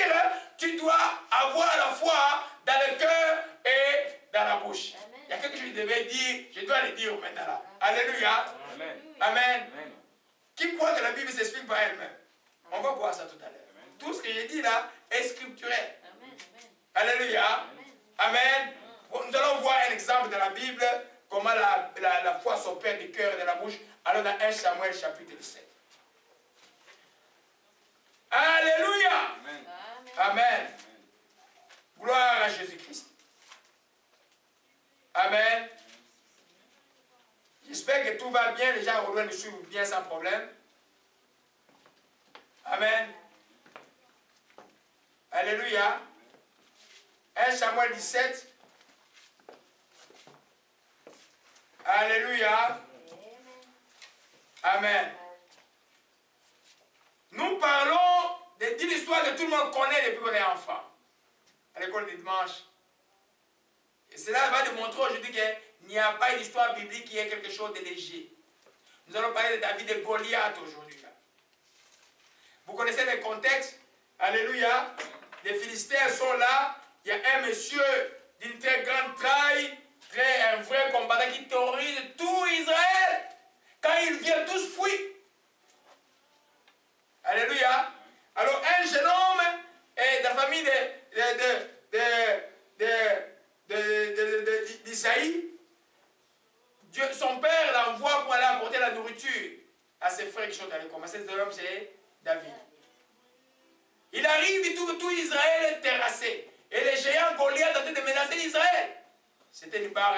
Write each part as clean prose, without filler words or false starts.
dire, tu dois avoir la foi dans le cœur et dans la bouche. Amen. Il y a quelque chose que je devais dire, je dois le dire maintenant là. Alléluia. Amen. Amen. Amen. Qui croit que la Bible s'explique par elle-même? On va voir ça tout à l'heure. Tout ce que j'ai dit là est scripturel. Amen. Alléluia. Amen. Nous allons voir un exemple de la Bible, comment la foi s'opère du cœur et de la bouche. Alors dans 1 Samuel chapitre 17. Alléluia. Amen. Amen. Gloire à Jésus-Christ. Amen. J'espère que tout va bien. Les gens nous suivent bien sans problème. Amen. Alléluia. 1 Samuel 17. Alléluia. Amen. Nous parlons d'une histoire que tout le monde connaît depuis qu'on est enfant. À l'école du dimanche. Et cela va démontrer aujourd'hui qu'il n'y a pas une histoire biblique qui est quelque chose de léger. Nous allons parler de David et Goliath aujourd'hui. Vous connaissez le contexte. Alléluia. Les Philistins sont là. Il y a un monsieur d'une très grande taille, un vrai combattant qui terrorise tout Israël. Quand ils viennent tous fuir. Alléluia. Alors un jeune homme de la famille d'Isaïe, son père l'envoie pour aller apporter la nourriture à ses frères qui sont dans les combats. Cet homme, c'est David. Il arrive et tout Israël est terrassé. Et les géants Goliath tentaient de menacer Israël. C'était une barre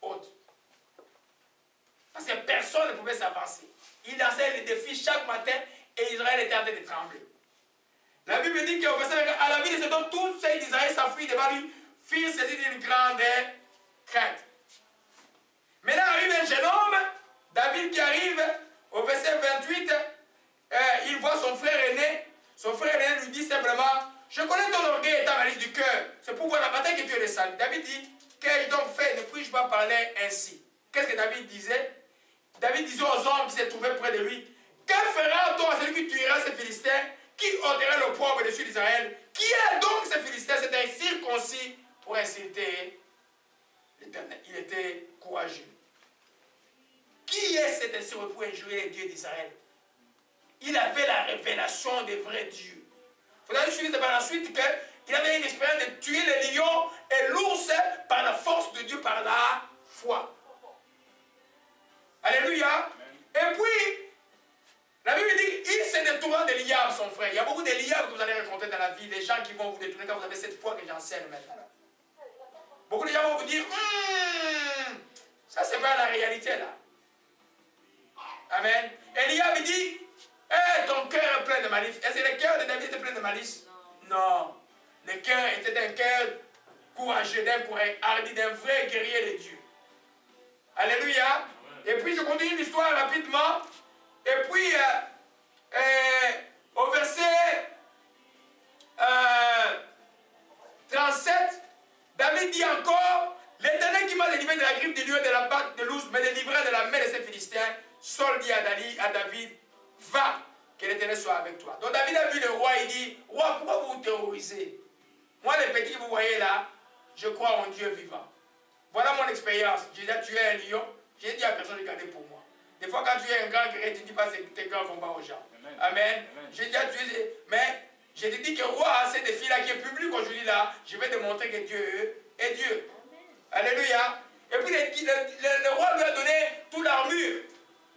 haute. Parce que personne ne pouvait s'avancer. Il lançait les défis chaque matin et Israël était en train de trembler. La Bible dit qu'au verset 24, à la vie de cet homme, tous ceux d'Israël s'enfuient devant lui, firent saisir d'une grande crainte. Maintenant arrive un jeune homme, David qui arrive, au verset 28, il voit son frère aîné. Son frère aîné lui dit simplement, je connais ton orgueil et ta malice du cœur. C'est pour voir la bataille que tu es descendu. David dit, qu'ai-je donc fait? Ne puis-je pas parler ainsi? Qu'est-ce que David disait? David disait aux hommes qui se trouvaient près de lui, que fera-t-on à celui qui tuera ces Philistins? Qui ôtera le poids au-dessus d'Israël? Qui est donc ce Philistin? C'était un circoncis pour insulter l'Éternel. Il était courageux. Qui est cet insurgé pour injurer les dieux d'Israël? Il avait la révélation des vrais dieux. Il faudrait suivre par la suite qu'il avait une expérience de tuer les lions et l'ours par la force de Dieu, par la foi. Alléluia. Et puis, la Bible dit, il s'est détourné d'Eliab, son frère. Il y a beaucoup d'Eliab que vous allez rencontrer dans la vie, les gens qui vont vous détourner quand vous avez cette foi que j'enseigne maintenant. Beaucoup de gens vont vous dire, ça c'est pas la réalité là. Amen. Eliab dit, ton cœur est plein de malice. Est-ce que le cœur de David était plein de malice? Non. Le cœur était d'un cœur courageux, d'un courage hardi, d'un vrai guerrier de Dieu. Alléluia. Et puis je continue l'histoire rapidement. Et puis, au verset 37, David dit encore, l'Éternel qui m'a délivré de la griffe du lion et de la batte de l'ours, me délivrera de la main de ces Philistins. Saul dit à David, va, que l'Éternel soit avec toi. Donc David a vu le roi, il dit, roi, pourquoi vous vous terrorisez? Moi, les petits que vous voyez là, je crois en Dieu vivant. Voilà mon expérience. J'ai déjà tué un lion, j'ai dit à personne de garder pour moi. Des fois, quand tu es un grand guerrier, tu ne dis pas tes grands combats aux gens. Amen. Amen. J'ai déjà tué, mais je te dis que roi, ce défi-là qui est public aujourd'hui là, je vais te montrer que Dieu est Dieu. Amen. Alléluia. Et puis le roi lui a donné toute l'armure.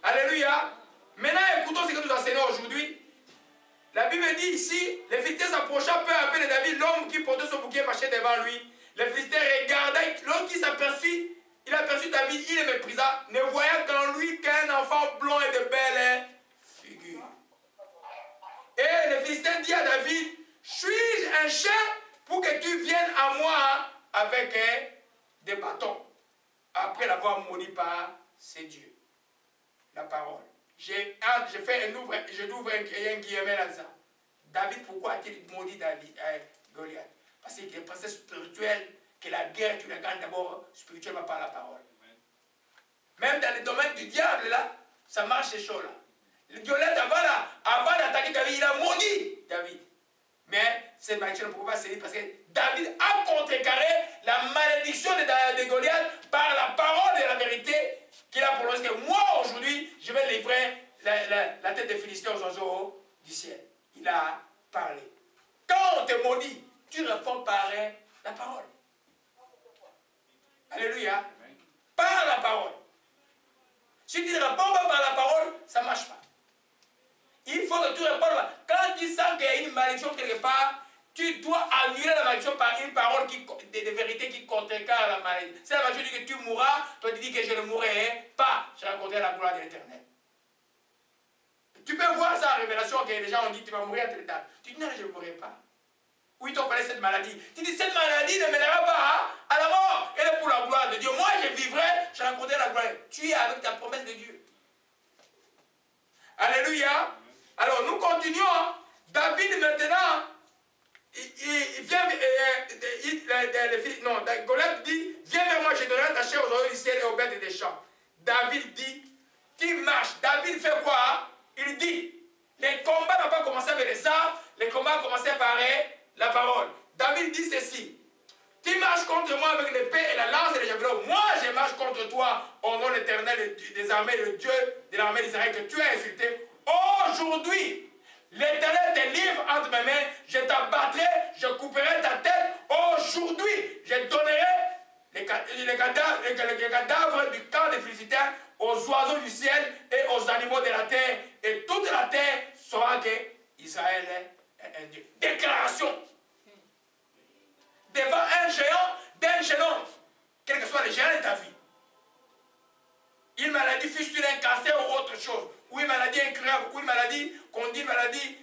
Alléluia. Maintenant, écoutons ce que nous enseignons aujourd'hui. La Bible dit ici, les Philistins s'approchant peu à peu de David, l'homme qui portait son bouquet marchait devant lui. Les Philistins regardaient, lorsqu'il s'aperçut, il aperçut David, il le méprisa, ne voyant qu'en lui qu'un enfant blond et de belle figure. Et le Philistin dit à David, suis-je un chien pour que tu viennes à moi avec des bâtons, après l'avoir maudit par ses dieux? La parole. Je l'ouvre un guillemet là-dedans. David, pourquoi a-t-il maudit Goliath? Parce qu'il est pensé spirituel, que la guerre, tu la gagnes d'abord spirituellement par la parole. Même dans le domaine du diable, là, ça marche ces choses-là. Le Goliath, avant d'attaquer David, il a maudit David. Mais cette malédiction ne pouvait pas céder parce que David a contrecarré la malédiction de Goliath par la parole et la vérité qu'il a prononcée. Que moi, aujourd'hui, je vais livrer la tête des Philistins aux oiseaux du ciel. Il a parlé. Quand on te maudit, tu réponds par la parole. Alléluia. Par la parole. Si tu ne réponds pas par la parole, ça ne marche pas. Il faut que tu répondes. Quand tu sens qu'il y a une malédiction quelque part, tu dois annuler la malédiction par une parole de vérité qui contrecarre la malédiction. Si la malédiction dit que tu mourras, toi tu dis que je ne mourrai pas. Je raconterai la gloire de l'Éternel. Tu peux voir ça en révélation, que les gens ont dit que tu vas mourir à telle date. Tu dis non, je ne mourrai pas. Où ils t'ont parlé de cette maladie. Tu dis cette maladie ne mènera pas à la mort. Elle est pour la gloire de Dieu. Moi je vivrai, je raconterai la gloire. Tu es avec ta promesse de Dieu. Alléluia. Alors nous continuons. David maintenant, il vient, Goliath dit, viens vers moi, je donnerai ta chair aux oiseaux du ciel et aux bêtes des champs. David dit, tu marches. David fait quoi? Il dit, les combats n'ont pas commencé avec les armes, les combats ont commencé par la parole. David dit ceci, tu marches contre moi avec l'épée et la lance et les javelots. Moi, je marche contre toi au nom de l'Éternel des armées, le Dieu de l'armée d'Israël que tu as insulté. Aujourd'hui, l'Éternel te livre entre mes mains, je t'abattrai, je couperai ta tête. Aujourd'hui, je donnerai les cadavres du camp des Philistins aux oiseaux du ciel et aux animaux de la terre. Et toute la terre saura que Israël est un Dieu. Déclaration. Devant un géant, d'un jeune homme, quel que soit le géant de ta vie. Une maladie fistule, un cancer ou autre chose, ou une maladie incurable, ou une maladie qu'on dit une maladie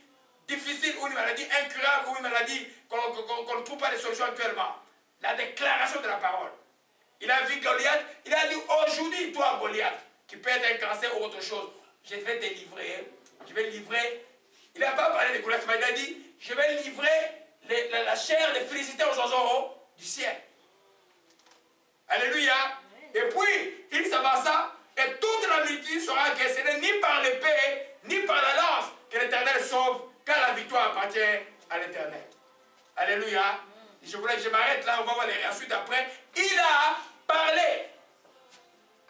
difficile, ou une maladie incurable, ou une maladie qu'on ne trouve pas de solution actuellement. La déclaration de la parole. Il a vu Goliath, il a dit aujourd'hui, toi Goliath, qui peut être un cancer ou autre chose, je vais te livrer, je vais livrer. Il n'a pas parlé de Goliath, mais il a dit, je vais livrer la chair des Philistins aux oiseaux du ciel. Alléluia. Et puis, il s'avança. Et toute la multitude saura que ce n'est ni par l'épée, ni par la lance que l'Éternel sauve, car la victoire appartient à l'Éternel. Alléluia. Je voulais que je m'arrête là, on va voir les ensuite après. Il a parlé.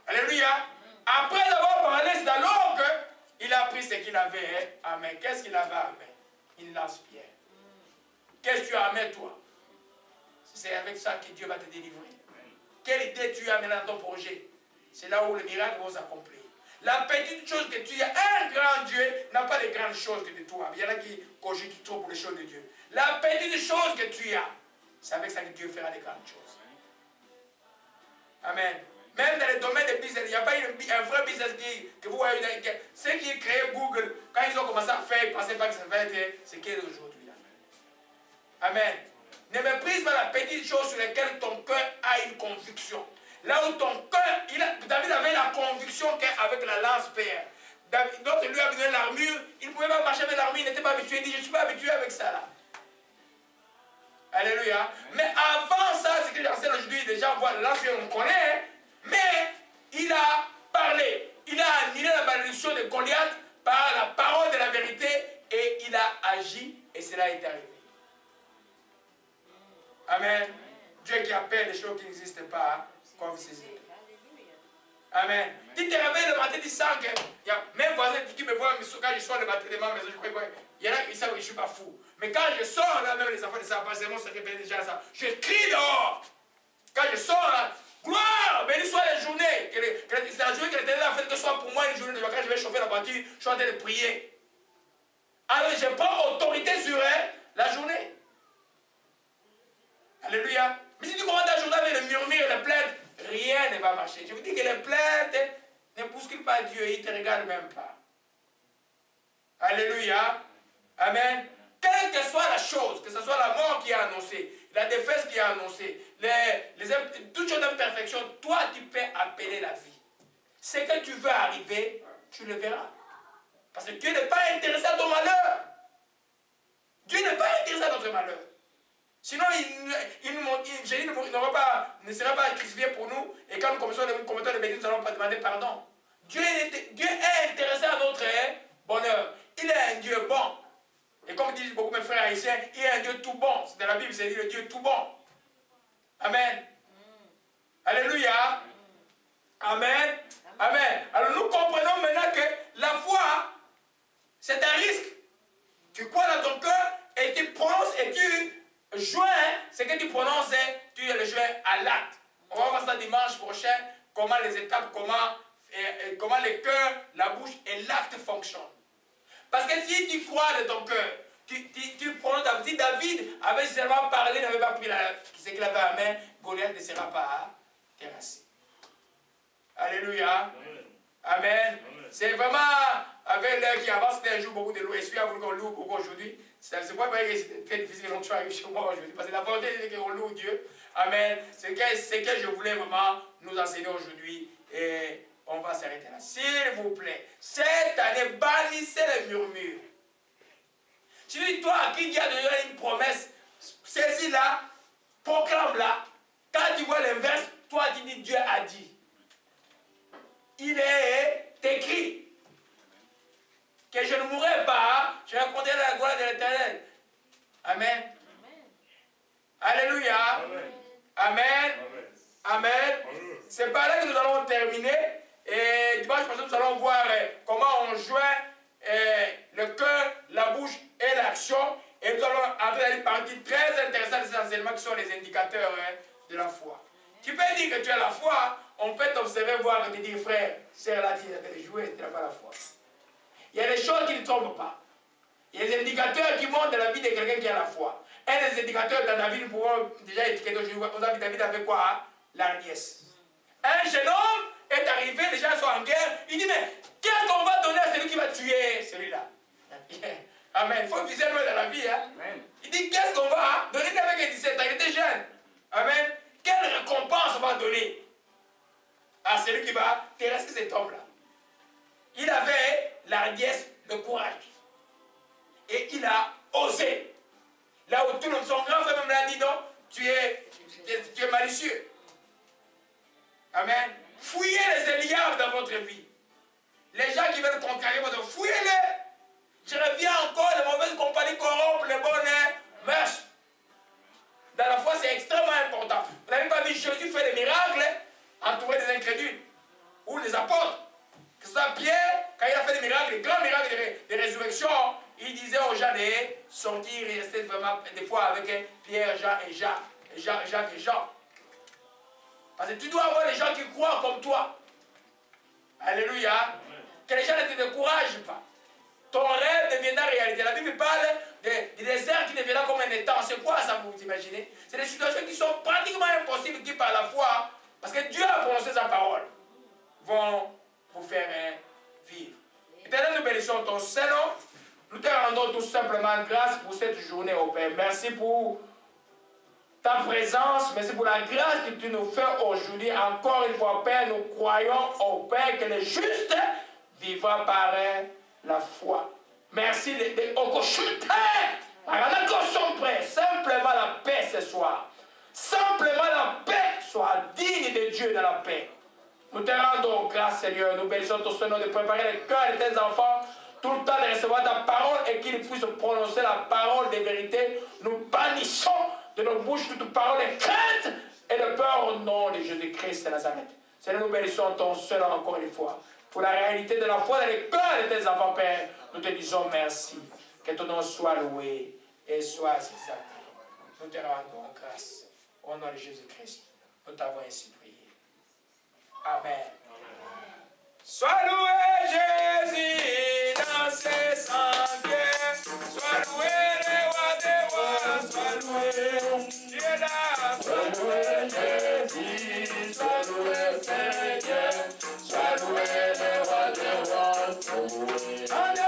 Alléluia. Après avoir parlé, c'est alors qu'il a pris ce qu'il avait à main. Qu'est-ce qu'il avait à main? Une lance-pierre. Qu'est-ce que tu as à main, toi? C'est avec ça que Dieu va te délivrer. Quelle idée tu as maintenant dans ton projet? C'est là où les miracles vont s'accomplir. La petite chose que tu as, un grand Dieu n'a pas de grandes choses que de toi. Il y en a qui cogitent trop pour les choses de Dieu. La petite chose que tu as, c'est avec ça que Dieu fera des grandes choses. Amen. Même dans les domaines de business, il n'y a pas un vrai business que vous voyez. Ceux qui créent Google, quand ils ont commencé à faire, ils ne pensaient pas que ça va être ce qu'est aujourd'hui. Amen. Ne méprise pas la petite chose sur laquelle ton cœur a une conviction. Là où ton cœur, David avait la conviction qu'avec la lance-pierre, d'autres lui a donné l'armure, il ne pouvait pas marcher avec l'armure, il n'était pas habitué, il dit je ne suis pas habitué avec ça là. Alléluia. Mais avant ça, ce que j'enseigne aujourd'hui, déjà, voilà, là, on connaît, mais il a parlé, il a annulé la malédiction de Goliath par la parole de la vérité et il a agi et cela est arrivé. Amen. Dieu qui appelle les choses qui n'existent pas comme ces idées. Amen. Tu te réveilles le matin, tu sens que il y a même voisin qui me voit quand je sors le matin de ma maison, je crois qu'il y en a qui savent que je ne suis pas fou. Mais quand je sors là, même les enfants ne savent pas, c'est mon secret déjà ça. Je crie dehors. Quand je sors là, gloire, béni soit les journées. C'est la journée que l'Éternel a fait que ce soit pour moi une journée de joie. Quand je vais chauffer la voiture, je suis en train de prier. Alors je prends autorité sur elle la journée. Alléluia. Mais si tu commences ta journée avec le murmure et le plainte, rien ne va marcher. Je vous dis que les plaintes ne bousculent pas Dieu, il ne te regarde même pas. Alléluia. Amen. Quelle que soit la chose, que ce soit la mort qui est annoncée, la défaite qui est annoncée, toutes choses d'imperfection, toi tu peux appeler la vie. Ce que tu veux arriver, tu le verras. Parce que Dieu n'est pas intéressé à ton malheur. Dieu n'est pas intéressé à notre malheur. Sinon, Jésus ne sera pas crucifié pour nous. Et quand nous commettons les bêtises, nous n'allons pas demander pardon. Dieu est intéressé à notre bonheur. Il est un Dieu bon. Et comme disent beaucoup mes frères haïtiens, il y a un Dieu tout bon. C'est dans la Bible, c'est dit le Dieu tout bon. Amen. Alléluia. Amen. Amen. Alors nous comprenons maintenant que la foi, c'est un risque. Tu crois dans ton cœur et tu prononces et tu joins ce que tu prononces, tu le joins à l'acte. On va voir ça dimanche prochain, comment les étapes, comment le cœur, la bouche et l'acte fonctionnent. Parce que si tu crois de ton cœur, tu prononces, si David avait seulement parlé, n'avait pas pris ce qu'il avait à la main, Goliath ne sera pas terrassé. Alléluia. Amen. C'est vraiment avec l'heure qui avance, c'était un jour beaucoup de loups. Et celui a voulu qu'on loue beaucoup aujourd'hui. C'est pas vrai que c'était très difficile que tu arrives chez moi aujourd'hui. Parce que la volonté c'est qu'on loue Dieu. Amen. C'est que je voulais vraiment nous enseigner aujourd'hui. Et on va s'arrêter là. S'il vous plaît, cette année, bannissez les murmures. Tu dis, toi à qui Dieu a donné une promesse, saisis-la, proclame-la. Quand tu vois l'inverse, toi tu dis Dieu a dit. Il est écrit que je ne mourrai pas, je raconterai la gloire de l'Éternel. Amen. Alléluia. Amen. Amen. Amen. C'est par là que nous allons terminer. Et dimanche prochain, nous allons voir comment on joint le cœur, la bouche et l'action. Et nous allons entrer dans une partie très intéressante de ces enseignements qui sont les indicateurs de la foi. Tu peux dire que tu as la foi, on peut t'observer, voir et te dire, frère, c'est relatif, tu as joué, tu n'as pas la foi. Il y a des choses qui ne trompent pas. Il y a des indicateurs qui montrent dans la vie de quelqu'un qui a la foi. Un des indicateurs dans la vie, nous pouvons déjà étiqueter aujourd'hui, David avait quoi? Hein? L'hardiesse. Un jeune homme est arrivé, les gens sont en guerre, il dit, mais qu'est-ce qu'on va donner à celui qui va tuer celui-là? Amen. Il faut viser loin dans la vie. Hein? Il dit, qu'est-ce qu'on va donner avec 17 ans? Il était jeune. Amen. Quelle récompense on va donner à celui qui va terrasser cet homme-là? Il avait l'hardiesse, le courage. Et il a osé. Là où tout le monde, son grand frère même l'a dit, non, tu es malicieux. Amen. Fouillez les Eliab dans votre vie. Les gens qui veulent contrarier votre vie, fouillez-les. Je reviens encore, les mauvaises compagnies corrompent les bonnes mœurs. Dans la foi, c'est extrêmement important. Vous n'avez pas vu Jésus faire des miracles entouré des incrédules. Ou les apôtres. Que ce soit Pierre, quand il a fait des miracles, des grands miracles de résurrection, il disait aux gens de sortir et rester vraiment des fois avec Pierre, Jean et Jacques. Jacques et Jean. Parce que tu dois avoir des gens qui croient comme toi. Alléluia. Que les gens ne te découragent pas. Ton rêve deviendra réalité. La Bible parle des déserts qui deviendront comme un étang. C'est quoi ça, vous imaginez? C'est des situations qui sont pratiquement impossibles, qui par la foi, parce que Dieu a prononcé sa parole, vont vous faire vivre. Éternel, nous bénissons ton Saint-Nom. Nous te rendons tout simplement grâce pour cette journée, au Père. Merci pour ta présence. Merci pour la grâce que tu nous fais aujourd'hui. Encore une fois, Père, nous croyons au Père que le juste vivra par la foi. Merci de simplement la paix ce soir. Simplement la paix soit digne de Dieu dans la paix. Nous te rendons grâce, Seigneur. Nous bénissons ton nom de préparer les cœurs de tes enfants tout le temps de recevoir ta parole et qu'ils puissent prononcer la parole de vérité. Nous bannissons de nos bouches toute parole de crainte et de peur au nom de Jésus-Christ de Nazareth. Seigneur, nous bénissons ton seul encore une fois. Pour la réalité de la foi dans les cœurs de tes enfants, Père, nous te disons merci. Que ton nom soit loué et soit exalté. Nous te rendons grâce. Au nom de Jésus-Christ, nous t'avons ainsi prié. Amen. Sois loué Jésus dans ses sentiers. Sois loué le roi des rois. Sois loué Dieu là. Sois loué Jésus. Sois loué Seigneur. Sois loué le roi des rois. Sois loué.